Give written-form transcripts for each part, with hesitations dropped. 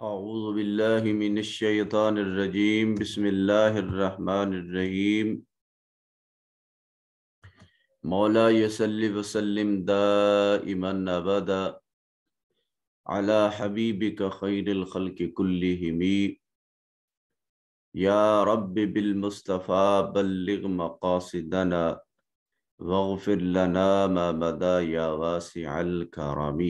اعوذ باللہ من الشیطان الرجیم بسم اللہ الرحمن الرحیم مولا صلی وسلم دائما ابدا علی حبیبک خیر الخلق کلہم یا رب بالمصطفى بلغ مقاصدنا واغفر لنا ما مدا یا واسع الکرم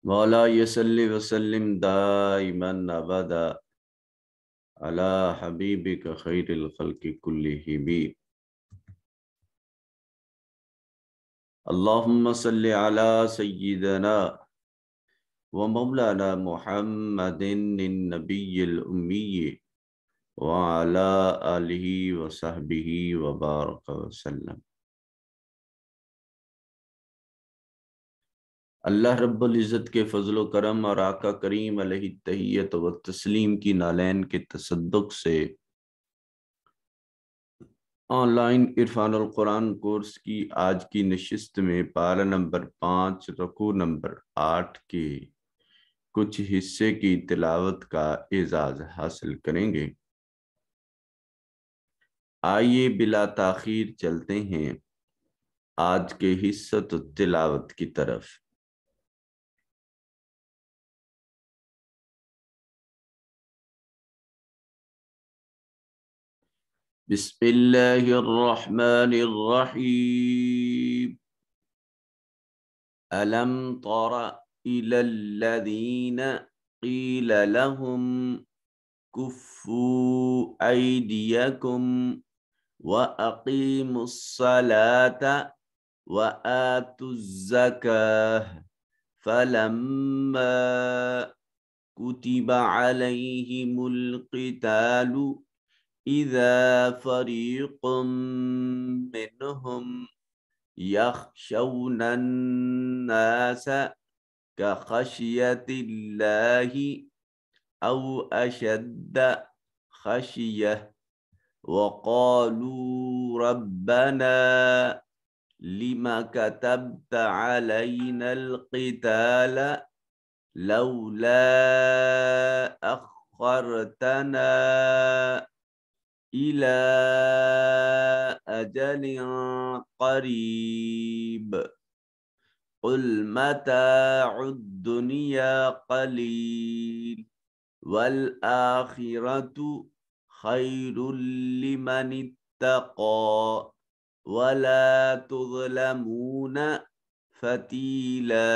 مولا صلی وسلم دائما ابدا علی حبیبک خیر الخلق کلہم اللہم صلی علی سیدنا و مولانا محمد النبی الامی وعلی آلہ وصحبہ وبارک وسلم۔ اللہ رب العزت کے فضل و کرم اور آقا کریم علیہ التحیت و تسلیم کی نالین کے تصدق سے آن لائن عرفان القرآن کورس کی آج کی نشست میں پارہ نمبر 5 رکوع نمبر 8 کے کچھ حصے کی تلاوت کا اعزاز حاصل کریں گے۔ آئیے بلا تاخیر چلتے ہیں آج کے حصۃ تلاوت کی طرف۔ بسم اللہ الرحمن الرحیم۔ ألم تر إلى الذين قيل لهم كفوا أيديكم وأقيموا الصلاة وآتوا الزكاة فلما كتب عليهم القتال إذا فريق منهم يخشون الناس كخشية الله أو أشد خشية وقالوا ربنا لما كتبت علينا القتال لولا أخرتنا إلى أجل قريب قل متاع الدنيا قليل والآخرة خير لمن اتقى ولا تظلمون فتيلا۔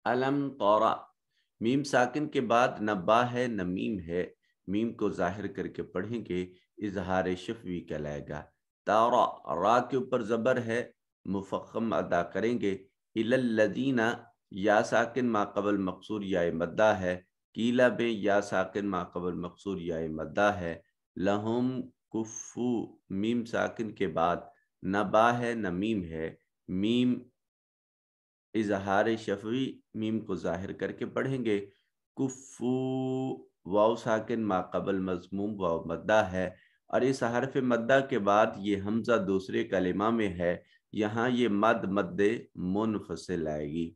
علم طورا، میم ساکن کے بعد نہ با ہے نہ میم ہے، میم کو ظاہر کر کے پڑھیں گے اظہار شفوی کہلائے گا۔ تارا، را کے اوپر زبر ہے، مفخم ادا کریں گے۔ الذین، یا ساکن ما قبل مقصور یا مدہ ہے، کیلا بے یا ساکن ما قبل مقصور یا مدہ ہے۔ لہم کفو، میم ساکن کے بعد نہ با ہے نہ میم ہے، میم اظہار شفوی، میم کو ظاہر کر کے پڑھیں گے۔ کفو، واو ساکن ما قبل مضموم واو مدہ ہے، اور اس حرف مدہ کے بعد یہ حمزہ دوسرے کلمہ میں ہے، یہاں یہ مد منفصل آئے گی۔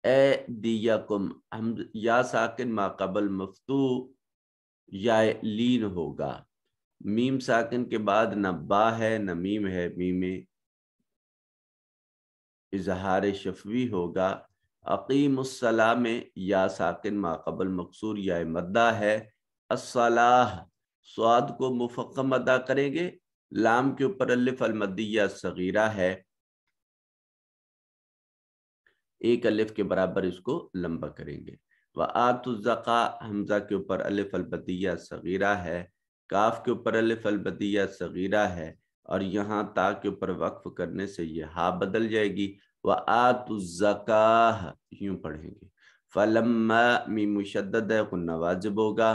اے دیکم، یا ساکن ما قبل مفتوح یا لین ہوگا، میم ساکن کے بعد نہ با ہے نہ میم ہے، میم اظہار شفوی ہوگا۔ اقیم الصلاۃ میں یا ساکن ما قبل مقصور یا مدہ ہے۔ الصلاۃ، صاد کو مفخم ادا کریں گے، لام کے اوپر الف المدیہ صغیرہ ہے، ایک الف کے برابر اس کو لمبا کریں گے۔ وآتوا الزکاۃ، حمزہ کے اوپر الف المدیہ صغیرہ ہے، کاف کے اوپر الف المدیہ صغیرہ ہے، اور یہاں تا کے اوپر وقف کرنے سے یہ ہا بدل جائے گی۔ وآتوا الزکاۃ، یوں پڑھیں گے۔ فلما، میم مشدد ہے، غنہ واجب ہوگا،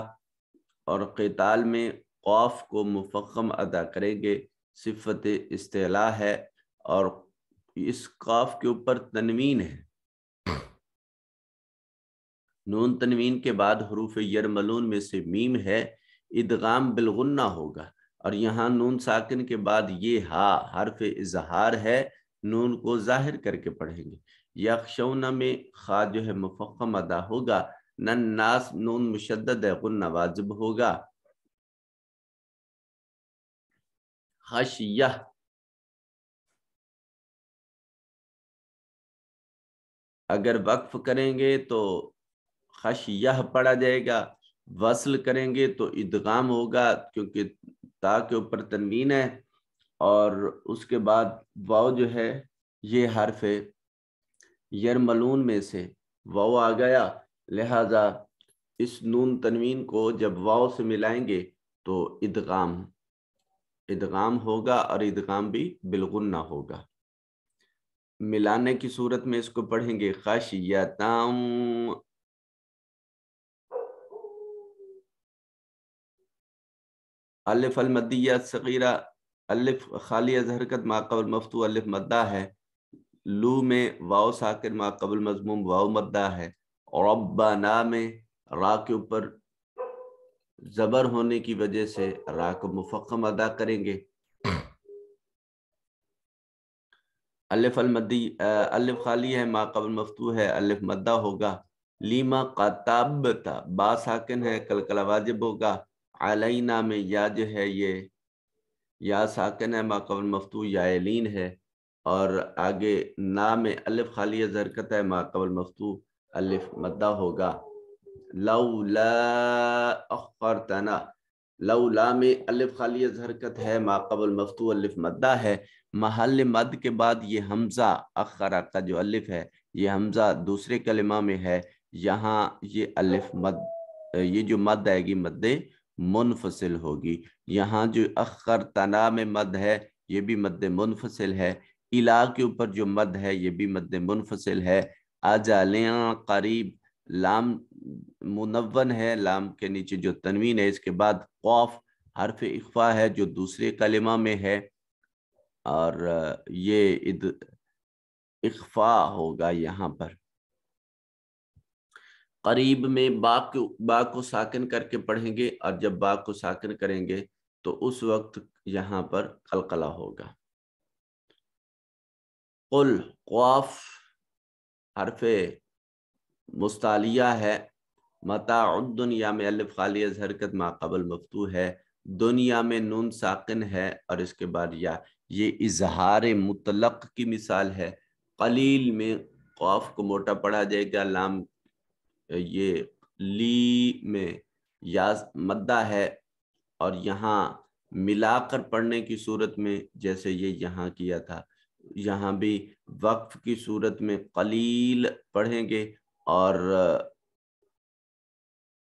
اور قتال میں قاف کو مفخم ادا کریں گے، صفت استعلاء ہے، اور اس قاف کے اوپر تنوین ہے، نون تنوین کے بعد حروف یرملون میں سے میم ہے، ادغام بالغنہ ہوگا، اور یہاں نون ساکن کے بعد یہ ہا حرف اظہار ہے، نون کو ظاہر کر کے پڑھیں گے۔ یخشون میں خا جو ہے مفخم ادا ہوگا، نناس نون مشدد ہے غنہ واجب ہوگا۔ خشیہ اگر وقف کریں گے تو خشیہ پڑھا جائے گا، وصل کریں گے تو ادغام ہوگا کیونکہ تا کے اوپر تنوین ہے، اور اس کے بعد واو جو ہے یہ حرف یرملون میں سے واو آ گیا، لہذا اس نون تنوین کو جب واو سے ملائیں گے تو ادغام ہوگا، اور ادغام بھی بالغنہ ہوگا۔ ملانے کی صورت میں اس کو پڑھیں گے خشیتاں، الف المدیہ صغیرہ، الف خالی از حرکت ما قبل مفتوح الف مدہ ہے، لو میں واو ساکن ما قبل مضموم واو مدہ ہے، ربنا میں را کے اوپر زبر ہونے کی وجہ سے را کو مفخم ادا کریں گے۔ الف المدی الف خالی ہے ما قبل مفتوح ہے، الف مدہ ہوگا۔ لیما قطبتا با ساکن ہے قلقلہ واجب ہوگا۔ علینا میں یا جو ہے یہ یا ساکن ہے ما قبل مفتوح یا لین ہے، اور آگے نا میں الف خالی حرکت ہے ما قبل مفتوح الف مدہ ہوگا۔ لولا اخرتنا، لولا میں الف خالی حرکت ہے ما قبل مفتوح الف مدہ ہے، محل مد کے بعد یہ حمزہ اخرہ کا جو الف ہے یہ حمزہ دوسرے کلمہ میں ہے، یہاں یہ الف مد یہ جو مد آئے گی مد منفصل ہوگی، یہاں جو اخرتنا میں مد ہے یہ بھی مد منفصل ہے، الہ کے اوپر جو مد ہے یہ بھی مد منفصل ہے۔ اجلیں قریب، لام منون ہے، لام کے نیچے جو تنوین ہے، اس کے بعد قاف حرف اخفا ہے جو دوسرے کلمہ میں ہے، اور یہ اخفا ہوگا یہاں پر۔ قریب میں با کو ساکن کر کے پڑھیں گے، اور جب با کو ساکن کریں گے تو اس وقت یہاں پر قلقلہ ہوگا۔ قل قاف حرف مستعلیہ ہے، متاع الدنیا میں الف خالی از حرکت ما قبل مفتوح ہے، دنیا میں نون ساکن ہے اور اس کے بعد یا، یہ اظہار مطلق کی مثال ہے۔ قلیل میں قاف کو موٹا پڑھا جائے گا، لام یہ لی میں یا مدہ ہے، اور یہاں ملا کر پڑھنے کی صورت میں جیسے یہ یہاں کیا تھا، یہاں بھی وقف کی صورت میں قلیل پڑھیں گے، اور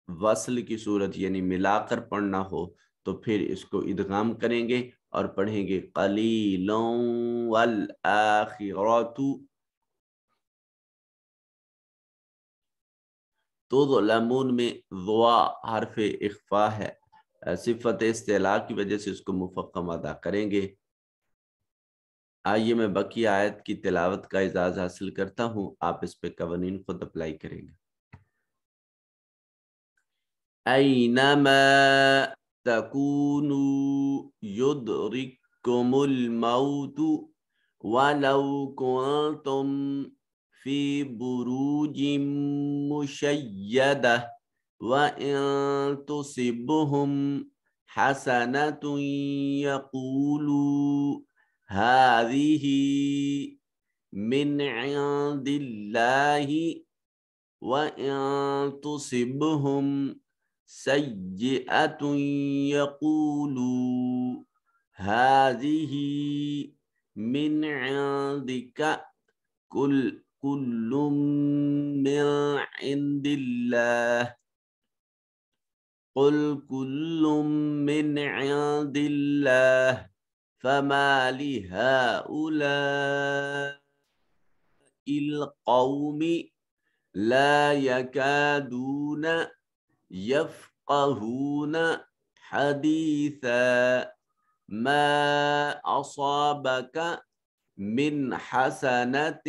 وصل کی صورت یعنی ملا کر پڑھنا ہو تو پھر اس کو ادغام کریں گے اور پڑھیں گے قلیلوں والآخرات۔ تو ظلمون میں ضوا حرف اخفا ہے، صفت استعلاء کی وجہ سے اس کو مفخم ادا کریں گے۔ آئیے میں بقیہ آیت کی تلاوت کا اعزاز حاصل کرتا ہوں، آپ اس پہ قوانین خود اپلائی کریں گے۔ اینما تکونوا یدرککم الموت ولو کنتم فی بروج مشیدہ وَإِن تُصِبْهُمْ حَسَنَةٌ يَقُولُوا هَذِهِ مِنْ عِنْدِ اللَّهِ وَإِن تُصِبْهُمْ سَيِّئَةٌ يَقُولُوا هَذِهِ مِنْ عِنْدِكَ كُلٌّ مِنْ عِنْدِ اللَّهِ قل كل من عند الله فما لهؤلاء القوم لا يكادون يفقهون حديثا ما أصابك من حسنة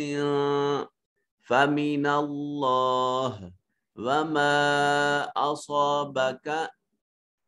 فمن الله وما أصابك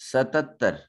77।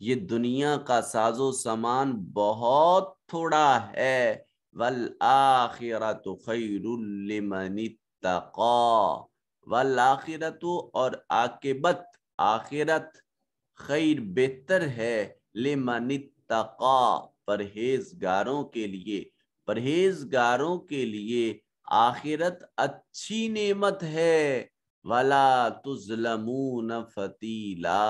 یہ دنیا کا ساز و سامان بہت تھوڑا ہے، والآخرۃ خیر لمن اتقی، والآخرۃ اور عاقبت آخرت خیر بہتر ہے، لمن اتقی پرہیزگاروں کے لیے، پرہیزگاروں کے لیے آخرت اچھی نعمت ہے، ولا تظلمون فتیلا،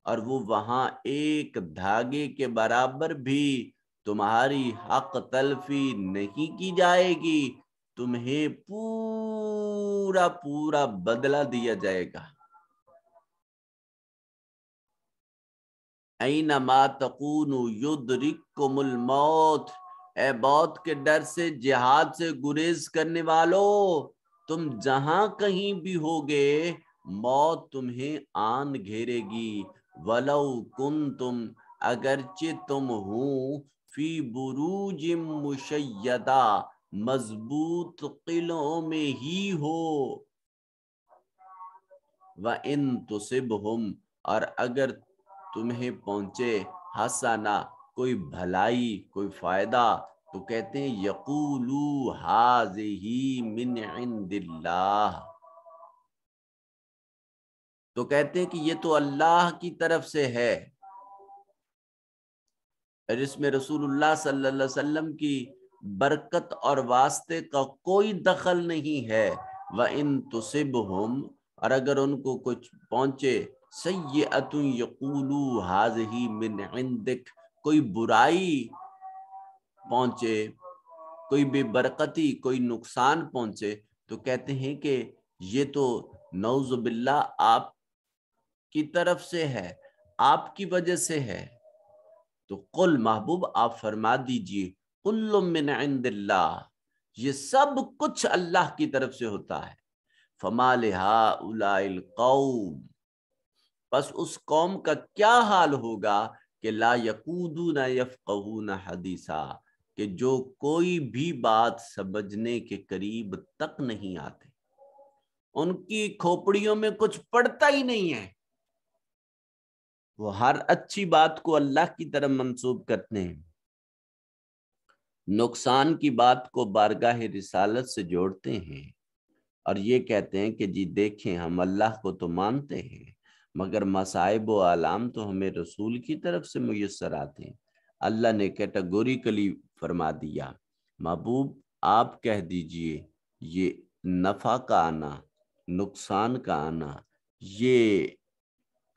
اور وہ وہاں ایک دھاگے کے برابر بھی تمہاری حق تلفی نہیں کی جائے گی، تمہیں پورا پورا بدلہ دیا جائے گا۔ اینما تکونوا یدرککم الموت، اے موت کے ڈر سے، جہاد سے گریز کرنے والو، تم جہاں کہیں بھی ہوگے موت تمہیں آن گھیرے گی، وَلَوْ كُنْتُمْ اگرچہ تم ہوں فی بروج مشیدہ مضبوط قلعوں میں ہی ہو، وَإِن تُصِبْهُمْ اور اگر تمہیں پہنچے حسنہ کوئی بھلائی کوئی فائدہ تو کہتے ہیں یقولو ھذہ من عند اللہ، تو کہتے ہیں کہ یہ تو اللہ کی طرف سے ہے، اور اس میں رسول اللہ صلی اللہ علیہ وسلم کی برکت اور واسطے کا کوئی دخل نہیں ہے۔ وَإِن تُصِبْهُمْ اور اگر ان کو کچھ پہنچے سیئۃ یقولوا ھذہ من عندک کوئی برائی پہنچے، کوئی بے برکتی کوئی نقصان پہنچے تو کہتے ہیں کہ یہ تو نعوذ باللہ آپ کی طرف سے ہے، آپ کی وجہ سے ہے، تو قل محبوب آپ فرما دیجئے کل من عند اللہ، یہ سب کچھ اللہ کی طرف سے ہوتا ہے، فما لہؤلاء القوم بس اس قوم کا کیا حال ہوگا کہ لا یقودون یفقہون حدیثا، کہ جو کوئی بھی بات سمجھنے کے قریب تک نہیں آتے، ان کی کھوپڑیوں میں کچھ پڑتا ہی نہیں ہے، وہ ہر اچھی بات کو اللہ کی طرف منسوب کرتے ہیں، نقصان کی بات کو بارگاہ رسالت سے جوڑتے ہیں، اور یہ کہتے ہیں کہ جی دیکھیں ہم اللہ کو تو مانتے ہیں مگر مصائب و آلام تو ہمیں رسول کی طرف سے میسر آتے ہیں۔ اللہ نے کیٹیگوریکلی فرما دیا محبوب آپ کہہ دیجئے یہ نفع کا آنا، نقصان کا آنا، یہ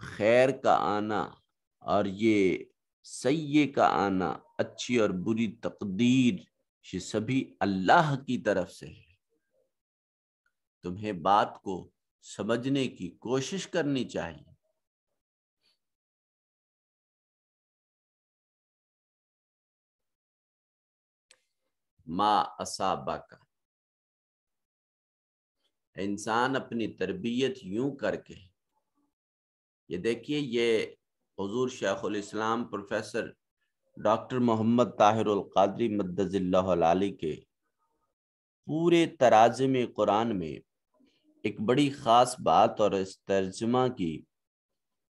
خیر کا آنا اور یہ سیئے کا آنا، اچھی اور بری تقدیر، یہ سبھی اللہ کی طرف سے ہے، تمہیں بات کو سمجھنے کی کوشش کرنی چاہیے۔ ما اصابک، انسان اپنی تربیت یوں کر کے، یہ دیکھیے یہ حضور شیخ الاسلام پروفیسر ڈاکٹر محمد طاہر القادری مدظ اللہ العالی کے پورے تراجم قرآن میں ایک بڑی خاص بات اور اس ترجمہ کی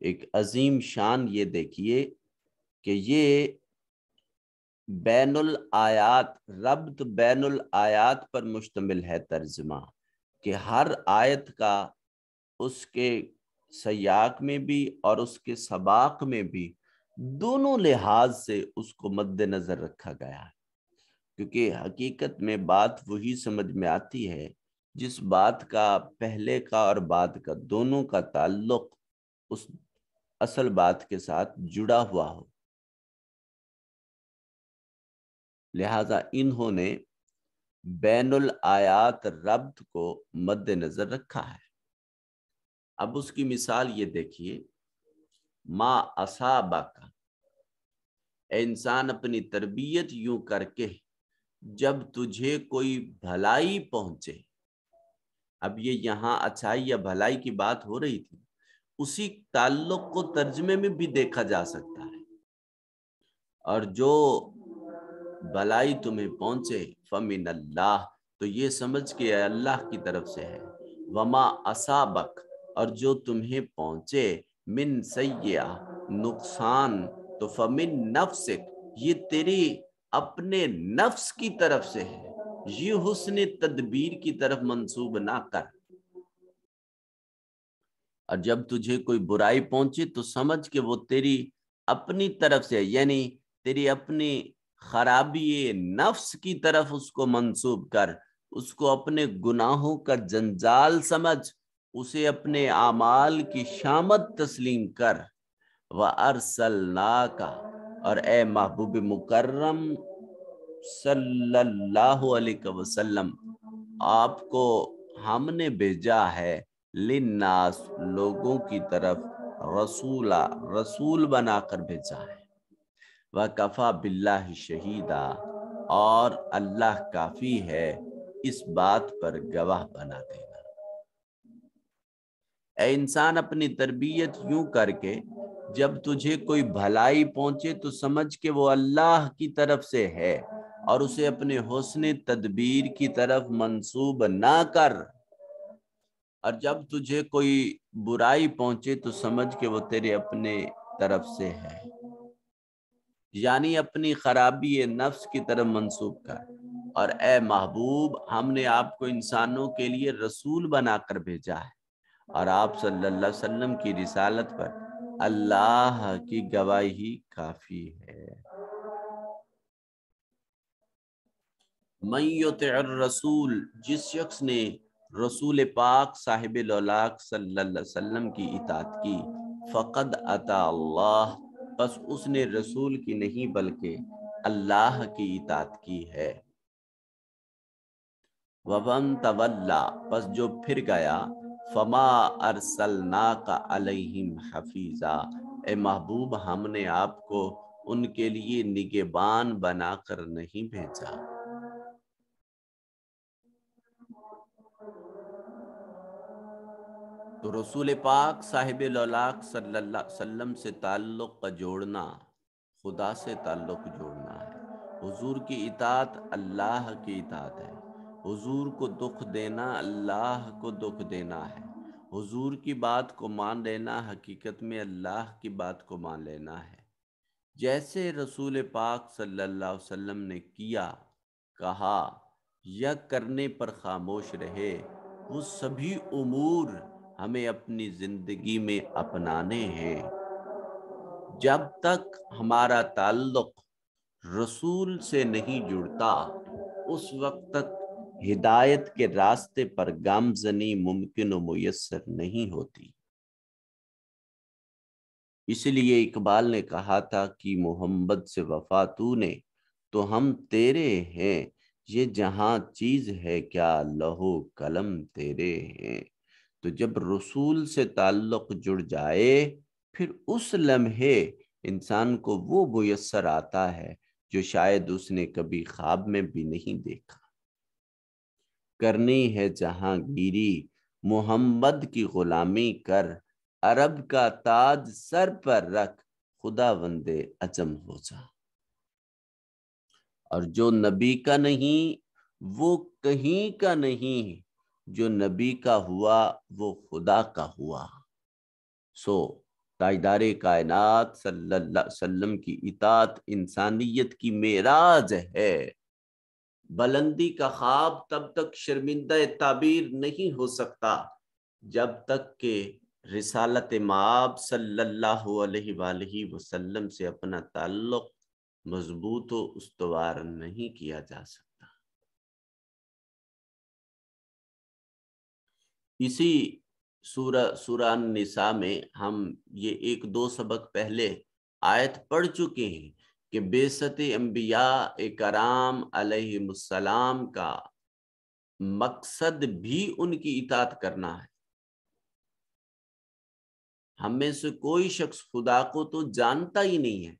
ایک عظیم شان یہ دیکھیے کہ یہ بین الآیات، ربط بین الآیات پر مشتمل ہے ترجمہ، کہ ہر آیت کا اس کے سیاق میں بھی اور اس کے سباق میں بھی دونوں لحاظ سے اس کو مد نظر رکھا گیا ہے، کیونکہ حقیقت میں بات وہی سمجھ میں آتی ہے جس بات کا پہلے کا اور بعد کا دونوں کا تعلق اس اصل بات کے ساتھ جڑا ہوا ہو، لہٰذا انہوں نے بین الآیات ربط کو مد نظر رکھا ہے۔ اب اس کی مثال یہ دیکھیے، ما اصابک، انسان اپنی تربیت یوں کر کے جب تجھے کوئی بھلائی پہنچے، اب یہ یہاں اچھائی یا بھلائی کی بات ہو رہی تھی، اسی تعلق کو ترجمے میں بھی دیکھا جا سکتا ہے، اور جو بھلائی تمہیں پہنچے فمن اللہ، تو یہ سمجھ کے اللہ کی طرف سے ہے، وما اصابک اور جو تمہیں پہنچے من سیئہ نقصان، تو فمن نفسک یہ تیری اپنے نفس کی طرف سے ہے، یہ حسن تدبیر کی طرف منسوب نہ کر۔ اور جب تجھے کوئی برائی پہنچے تو سمجھ کہ وہ تیری اپنی طرف سے، یعنی تیری اپنی خرابی نفس کی طرف اس کو منسوب کر، اس کو اپنے گناہوں کا جنجال سمجھ، اسے اپنے اعمال کی شامت تسلیم کر۔ وَأَرْسَلْنَاكَ اور اے محبوب مکرم صلی اللہ علیہ وسلم، آپ کو ہم نے بھیجا ہے للناس لوگوں کی طرف، رسولا رسول بنا کر بھیجا ہے۔ وَكَفَى بِاللَّهِ شَهِيدًا اور اللہ کافی ہے اس بات پر گواہ بنا دینا۔ اے انسان اپنی تربیت یوں کر کے جب تجھے کوئی بھلائی پہنچے تو سمجھ کہ وہ اللہ کی طرف سے ہے، اور اسے اپنے حسن تدبیر کی طرف منسوب نہ کر، اور جب تجھے کوئی برائی پہنچے تو سمجھ کہ وہ تیرے اپنے طرف سے ہے، یعنی اپنی خرابی نفس کی طرف منسوب کر۔ اور اے محبوب ہم نے آپ کو انسانوں کے لیے رسول بنا کر بھیجا ہے، اور آپ صلی اللہ علیہ وسلم کی رسالت پر اللہ کی گواہی کافی ہے۔ من یطع الرسول جس شخص نے رسول پاک صاحب الاولاق صلی اللہ علیہ وسلم کی اطاعت کی، فقد اطاع اللہ بس اس نے رسول کی نہیں بلکہ اللہ کی اطاعت کی ہے۔ وَمَن تَوَلَّى پس جو پھر گیا، فَمَا أَرْسَلْنَاكَ عَلَيْهِمْ حَفِيظًا اے محبوب ہم نے آپ کو ان کے لیے نگہبان بنا کر نہیں بھیجا۔ تو رسول پاک صاحب الاولاق صلی اللہ علیہ وسلم سے تعلق کا جوڑنا خدا سے تعلق جوڑنا ہے۔ حضور کی اطاعت اللہ کی اطاعت ہے، حضور کو دکھ دینا اللہ کو دکھ دینا ہے، حضور کی بات کو مان لینا حقیقت میں اللہ کی بات کو مان لینا ہے۔ جیسے رسول پاک صلی اللہ علیہ وسلم نے کیا، کہا یا کرنے پر خاموش رہے، وہ سبھی امور ہمیں اپنی زندگی میں اپنانے ہیں۔ جب تک ہمارا تعلق رسول سے نہیں جڑتا اس وقت تک ہدایت کے راستے پر گامزنی ممکن و میسر نہیں ہوتی۔ اس لیے اقبال نے کہا تھا کہ محمد سے وفا تو نے تو ہم تیرے ہیں، یہ جہاں چیز ہے کیا لہو قلم تیرے ہیں۔ تو جب رسول سے تعلق جڑ جائے پھر اس لمحے انسان کو وہ میسر آتا ہے جو شاید اس نے کبھی خواب میں بھی نہیں دیکھا۔ کرنی ہے جہاں گیری محمد کی غلامی کر، عرب کا تاج سر پر رکھ خدا وندے عجم ہو جا۔ اور جو نبی کا نہیں وہ کہیں کا نہیں، جو نبی کا ہوا وہ خدا کا ہوا۔ سو تاجدار کائنات صلی اللہ علیہ وسلم کی اطاعت انسانیت کی معراج ہے۔ بلندی کا خواب تب تک شرمندہ تعبیر نہیں ہو سکتا جب تک کہ رسالت مآب صلی اللہ علیہ وآلہ وسلم سے اپنا تعلق مضبوط و استوار نہیں کیا جا سکتا۔ اسی سورہ النساء میں ہم یہ ایک دو سبق پہلے آیت پڑھ چکے ہیں کہ بعثت انبیاء کرام علیہ السلام کا مقصد بھی ان کی اطاعت کرنا ہے۔ ہم میں سے کوئی شخص خدا کو تو جانتا ہی نہیں ہے،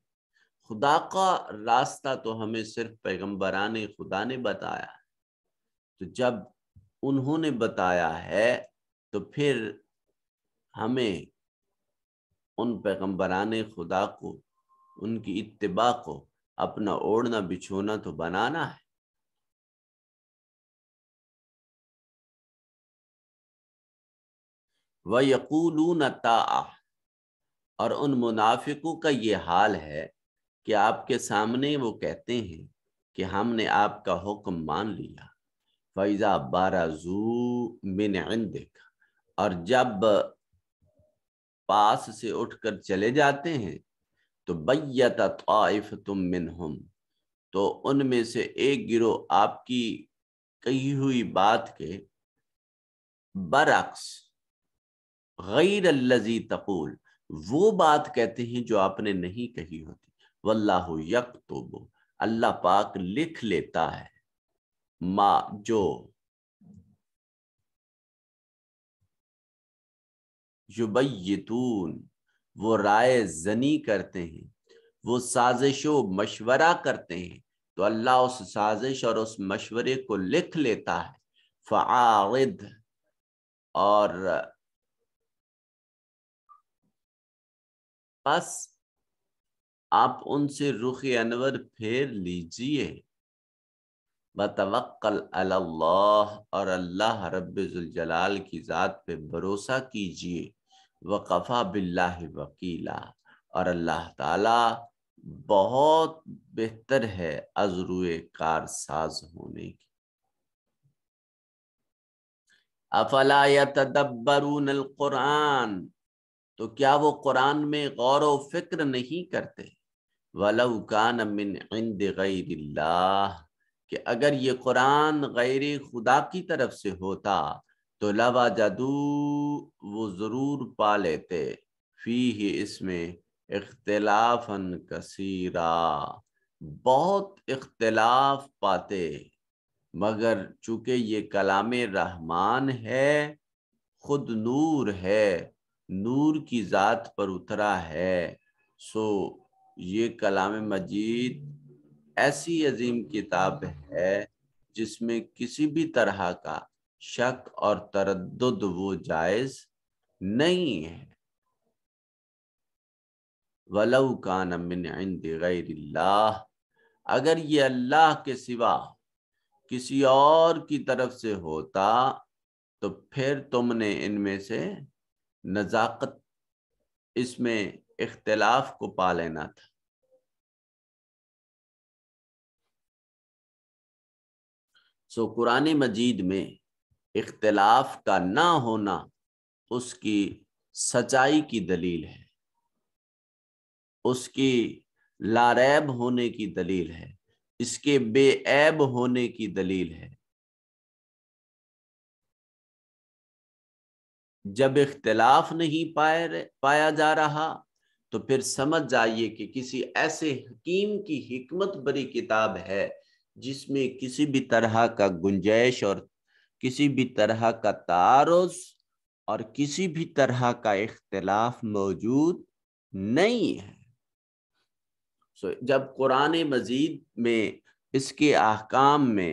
خدا کا راستہ تو ہمیں صرف پیغمبران خدا نے بتایا۔ تو جب انہوں نے بتایا ہے تو پھر ہمیں ان پیغمبران خدا کو، ان کی اتباع کو اپنا اوڑھنا بچھونا تو بنانا ہے۔ وَيَقُولُونَ طَاعَةً اور ان منافقوں کا یہ حال ہے کہ آپ کے سامنے وہ کہتے ہیں کہ ہم نے آپ کا حکم مان لیا، فَإِذَا بَرَزُوا مِنْ عِنْدِكَ، اور جب پاس سے اٹھ کر چلے جاتے ہیں تو بَيَّتَ طَائِفَةٌ مِّنْهُمْ، تو ان میں سے ایک گروہ آپ کی کہی ہوئی بات کے برعکس غیر الذی تقول، وہ بات کہتے ہیں جو آپ نے نہیں کہی ہوتی۔ واللہ یکتب، اللہ پاک لکھ لیتا ہے، ما جو یبیتون، وہ رائے زنی کرتے ہیں، وہ سازش و مشورہ کرتے ہیں، تو اللہ اس سازش اور اس مشورے کو لکھ لیتا ہے۔ فعارض، اور پس آپ ان سے رخ انور پھیر لیجئے، وتوکل علی اللہ، اور اللہ رب ذوالجلال کی ذات پہ بھروسہ کیجئے، وکفیٰ باللہ وکیلا، اور اللہ تعالی بہت بہتر ہے از روئے کارساز ہونے کی۔ افلا یتدبرون القرآن، تو کیا وہ قرآن میں غور و فکر نہیں کرتے؟ وَلَوْ كَانَ مِنْ عِنْدِ غَيْرِ اللَّهِ، کہ اگر یہ قرآن غیر خدا کی طرف سے ہوتا تو لَوَجَدُوا، وہ ضرور پا لیتے، فِيهِ، اس میں اختلافاً کثیرا، بہت اختلاف پاتے، مگر چونکہ یہ کلام رحمان ہے، خود نور ہے، نور کی ذات پر اترا ہے، سو یہ کلام مجید ایسی عظیم کتاب ہے جس میں کسی بھی طرح کا شک اور تردد وہ جائز نہیں ہے۔ وَلَوْ كَانَ مِنْ عِنْدِ غَيْرِ اللَّهِ، اگر یہ اللہ کے سوا کسی اور کی طرف سے ہوتا تو پھر تم نے ان میں سے نزاکت، اس میں اختلاف کو پا لینا تھا۔ سو قرآن مجید میں اختلاف کا نہ ہونا اس کی سچائی کی دلیل ہے، اس کی لاریب ہونے کی دلیل ہے، اس کے بے عیب ہونے کی دلیل ہے۔ جب اختلاف نہیں پایا جا رہا تو پھر سمجھ جائیے کہ کسی ایسے حکیم کی حکمت بری کتاب ہے جس میں کسی بھی طرح کا گنجائش اور کسی بھی طرح کا تعارض اور کسی بھی طرح کا اختلاف موجود نہیں ہے۔ جب قرآن مجید میں اس کے احکام میں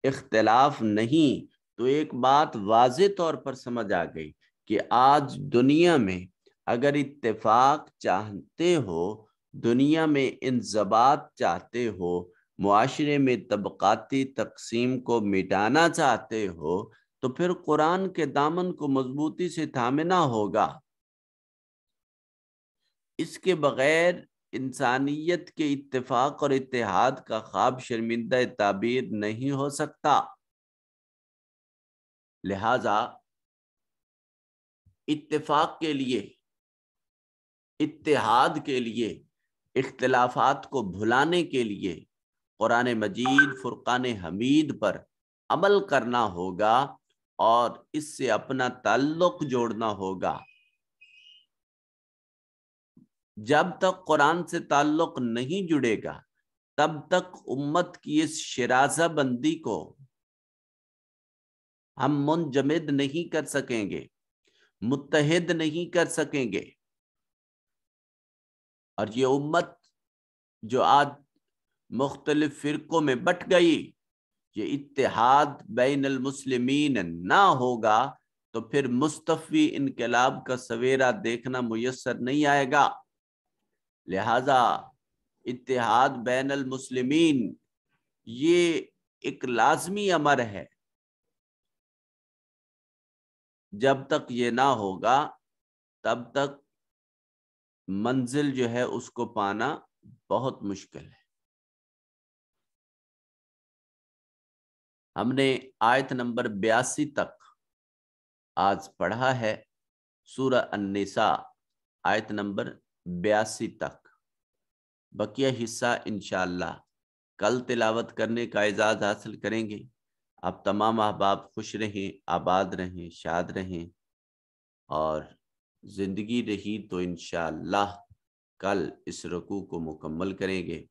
اختلاف نہیں تو ایک بات واضح طور پر سمجھ آ گئی کہ آج دنیا میں اگر اتفاق چاہتے ہو، دنیا میں انضباط چاہتے ہو، معاشرے میں طبقاتی تقسیم کو مٹانا چاہتے ہو، تو پھر قرآن کے دامن کو مضبوطی سے تھامنا ہوگا۔ اس کے بغیر انسانیت کے اتفاق اور اتحاد کا خواب شرمندہ تعبیر نہیں ہو سکتا۔ لہذا اتفاق کے لیے، اتحاد کے لیے، اختلافات کو بھلانے کے لیے قرآن مجید فرقان حمید پر عمل کرنا ہوگا اور اس سے اپنا تعلق جوڑنا ہوگا۔ جب تک قرآن سے تعلق نہیں جڑے گا تب تک امت کی اس شرازہ بندی کو ہم منجمد نہیں کر سکیں گے، متحد نہیں کر سکیں گے، اور یہ امت جو آج مختلف فرقوں میں بٹ گئی، یہ اتحاد بین المسلمین نہ ہوگا تو پھر مصطفی انقلاب کا سویرا دیکھنا میسر نہیں آئے گا۔ لہذا اتحاد بین المسلمین یہ ایک لازمی امر ہے۔ جب تک یہ نہ ہوگا تب تک منزل جو ہے اس کو پانا بہت مشکل ہے۔ ہم نے آیت نمبر 82 تک آج پڑھا ہے، سورہ النساء آیت نمبر 82 تک۔ بقیہ حصہ انشاءاللہ کل تلاوت کرنے کا اعزاز حاصل کریں گے۔ آپ تمام احباب خوش رہیں، آباد رہیں، شاد رہیں، اور زندگی رہی تو انشاءاللہ کل اس رکوع کو مکمل کریں گے۔